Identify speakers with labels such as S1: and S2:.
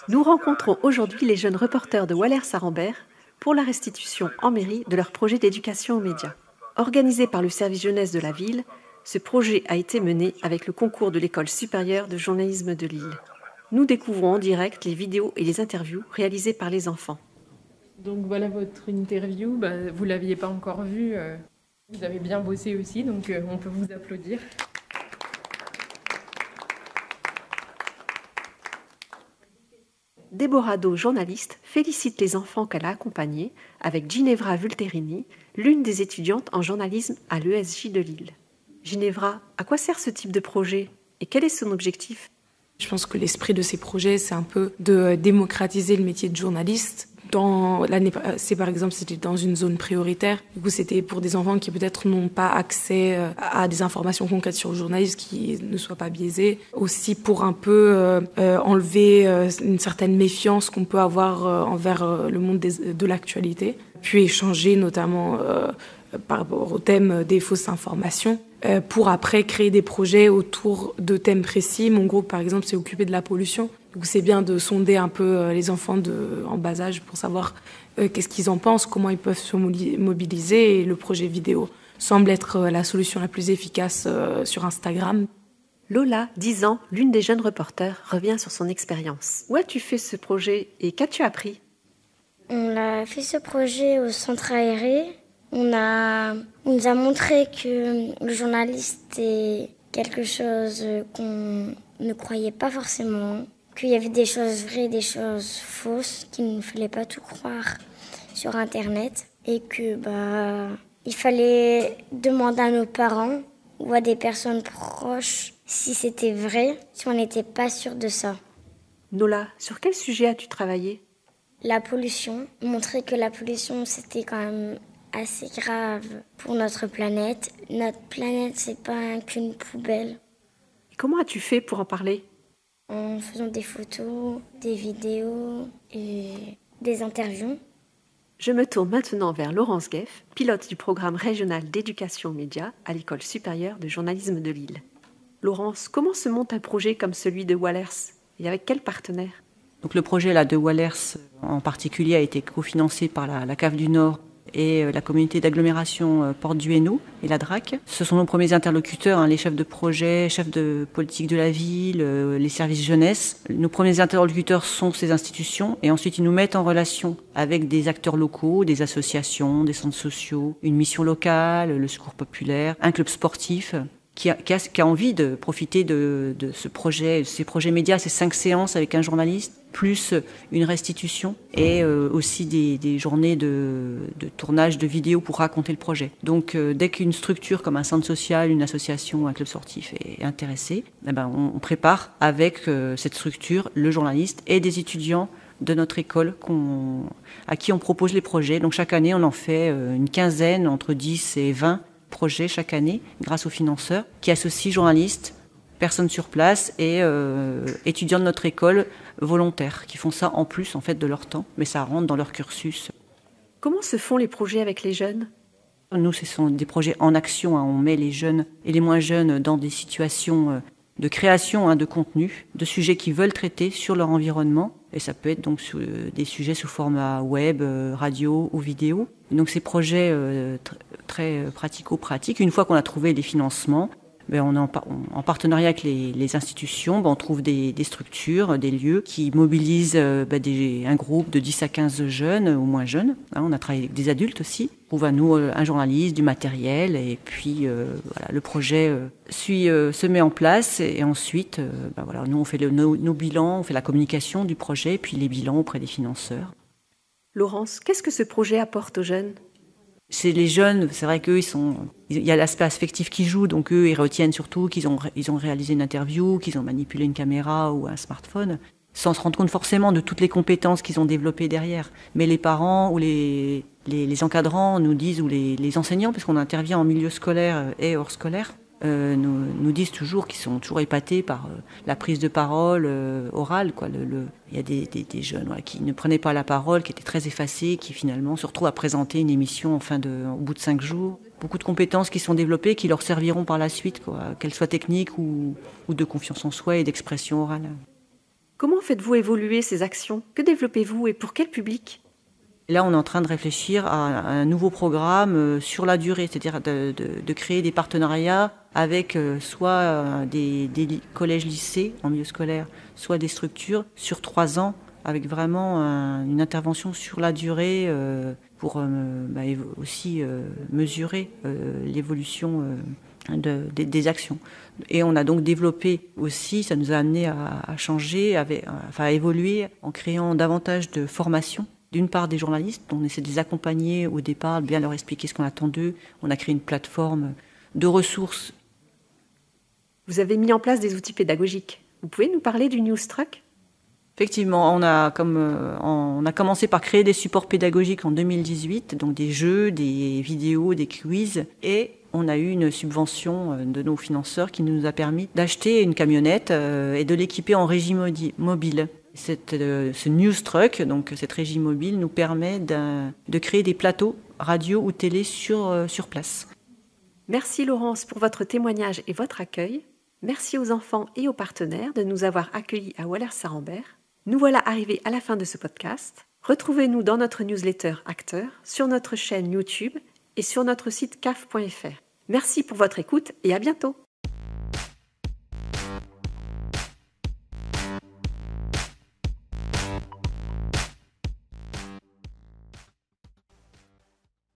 S1: Nous rencontrons aujourd'hui les jeunes reporters de Wallers-Arambert pour la restitution en mairie de leur projet d'éducation aux médias. Organisé par le service jeunesse de la ville, ce projet a été mené avec le concours de l'École supérieure de journalisme de Lille. Nous découvrons en direct les vidéos et les interviews réalisées par les enfants.
S2: Donc voilà votre interview, vous ne l'aviez pas encore vue, vous avez bien bossé aussi, donc on peut vous applaudir.
S1: Déborah Do, journaliste, félicite les enfants qu'elle a accompagnés avec Ginevra Vulterini, l'une des étudiantes en journalisme à l'ESJ de Lille. Ginevra, à quoi sert ce type de projet et quel est son objectif ?
S3: Je pense que l'esprit de ces projets, c'est un peu de démocratiser le métier de journaliste. Par exemple, c'était dans une zone prioritaire. Du coup, c'était pour des enfants qui peut-être n'ont pas accès à des informations concrètes sur le journalisme, qui ne soient pas biaisés. Aussi pour un peu enlever une certaine méfiance qu'on peut avoir envers le monde de l'actualité. Puis échanger notamment par rapport au thème des fausses informations. Pour après créer des projets autour de thèmes précis. Mon groupe, par exemple, s'est occupé de la pollution. Donc c'est bien de sonder un peu les enfants en bas âge pour savoir qu'est-ce qu'ils en pensent, comment ils peuvent se mobiliser. Et le projet vidéo semble être la solution la plus efficace sur Instagram.
S1: Lola, 10 ans, l'une des jeunes reporters, revient sur son expérience. Où as-tu fait ce projet et qu'as-tu appris ?
S4: On a fait ce projet au centre aéré. On nous a montré que le journaliste est quelque chose qu'on ne croyait pas forcément, qu'il y avait des choses vraies, des choses fausses, qu'il ne fallait pas tout croire sur Internet et que il fallait demander à nos parents ou à des personnes proches si c'était vrai, si on n'était pas sûr de ça.
S1: Nola, sur quel sujet as-tu travaillé ?
S4: La pollution, montrer que la pollution c'était quand même assez grave pour notre planète. Notre planète, c'est pas qu'une poubelle.
S1: Et comment as-tu fait pour en parler ?
S4: En faisant des photos, des vidéos et des interviews.
S1: Je me tourne maintenant vers Laurence Gueff, pilote du programme régional d'éducation aux médias à l'École supérieure de journalisme de Lille. Laurence, comment se monte un projet comme celui de Wallers et avec quels partenaires ?
S5: Donc le projet de Wallers en particulier a été cofinancé par la CAF du Nord et la communauté d'agglomération Porte du Hainaut et la DRAC. Ce sont nos premiers interlocuteurs, les chefs de projet, chefs de politique de la ville, les services jeunesse. Nos premiers interlocuteurs sont ces institutions et ensuite ils nous mettent en relation avec des acteurs locaux, des associations, des centres sociaux, une mission locale, le secours populaire, un club sportif qui a envie de profiter de ce projet, ces projets médias, ces 5 séances avec un journaliste, plus une restitution et aussi des journées de tournage de vidéos pour raconter le projet. Donc dès qu'une structure comme un centre social, une association, un club sportif est intéressée, on prépare avec cette structure le journaliste et des étudiants de notre école à qui on propose les projets. Donc chaque année, on en fait une quinzaine, entre 10 et 20 projets chaque année, grâce aux financeurs, qui associent journalistes, personnes sur place et étudiants de notre école volontaires, qui font ça en plus en fait de leur temps, mais ça rentre dans leur cursus.
S1: Comment se font les projets avec les jeunes ?
S5: Nous, ce sont des projets en action, on met les jeunes et les moins jeunes dans des situations de création de contenu, de sujets qu'ils veulent traiter sur leur environnement. Et ça peut être donc des sujets sous format web, radio ou vidéo. Et donc ces projets très pratico-pratiques, une fois qu'on a trouvé les financements, en partenariat avec les institutions, on trouve des structures, des lieux qui mobilisent un groupe de 10 à 15 jeunes ou moins jeunes. On a travaillé avec des adultes aussi. On trouve à nous un journaliste, du matériel et puis le projet se met en place et ensuite nous on fait nos bilans, on fait la communication du projet puis les bilans auprès des financeurs.
S1: Laurence, qu'est-ce que ce projet apporte aux jeunes ?
S5: C'est les jeunes, c'est vrai qu'eux, il y a l'aspect affectif qui joue, donc eux, ils retiennent surtout qu'ils ont réalisé une interview, qu'ils ont manipulé une caméra ou un smartphone, sans se rendre compte forcément de toutes les compétences qu'ils ont développées derrière. Mais les parents ou les encadrants nous disent, ou les enseignants, parce qu'on intervient en milieu scolaire et hors scolaire, nous disent toujours qu'ils sont toujours épatés par la prise de parole orale. Il y a des jeunes qui ne prenaient pas la parole, qui étaient très effacés, qui finalement se retrouvent à présenter une émission au bout de 5 jours. Beaucoup de compétences qui sont développées, qui leur serviront par la suite, qu'elles soient techniques ou de confiance en soi et d'expression orale.
S1: Comment faites-vous évoluer ces actions? Que développez-vous et pour quel public?
S5: Là, on est en train de réfléchir à un nouveau programme sur la durée, c'est-à-dire de créer des partenariats avec soit des collèges-lycées en milieu scolaire, soit des structures sur 3 ans, avec vraiment une intervention sur la durée pour aussi mesurer l'évolution des actions. Et on a donc développé aussi, ça nous a amené à changer, à évoluer en créant davantage de formations. D'une part des journalistes, on essaie de les accompagner au départ, de bien leur expliquer ce qu'on attend d'eux. On a créé une plateforme de ressources.
S1: Vous avez mis en place des outils pédagogiques. Vous pouvez nous parler du Newstruck?
S5: Effectivement, on a commencé par créer des supports pédagogiques en 2018, donc des jeux, des vidéos, des quiz, et on a eu une subvention de nos financeurs qui nous a permis d'acheter une camionnette et de l'équiper en régie mobile. Ce Newstruck, donc cette régie mobile, nous permet de créer des plateaux radio ou télé sur place.
S1: Merci Laurence pour votre témoignage et votre accueil. Merci aux enfants et aux partenaires de nous avoir accueillis à Wallers-Saint-Rambert. Nous voilà arrivés à la fin de ce podcast. Retrouvez-nous dans notre newsletter Acteurs, sur notre chaîne YouTube et sur notre site caf.fr. Merci pour votre écoute et à bientôt.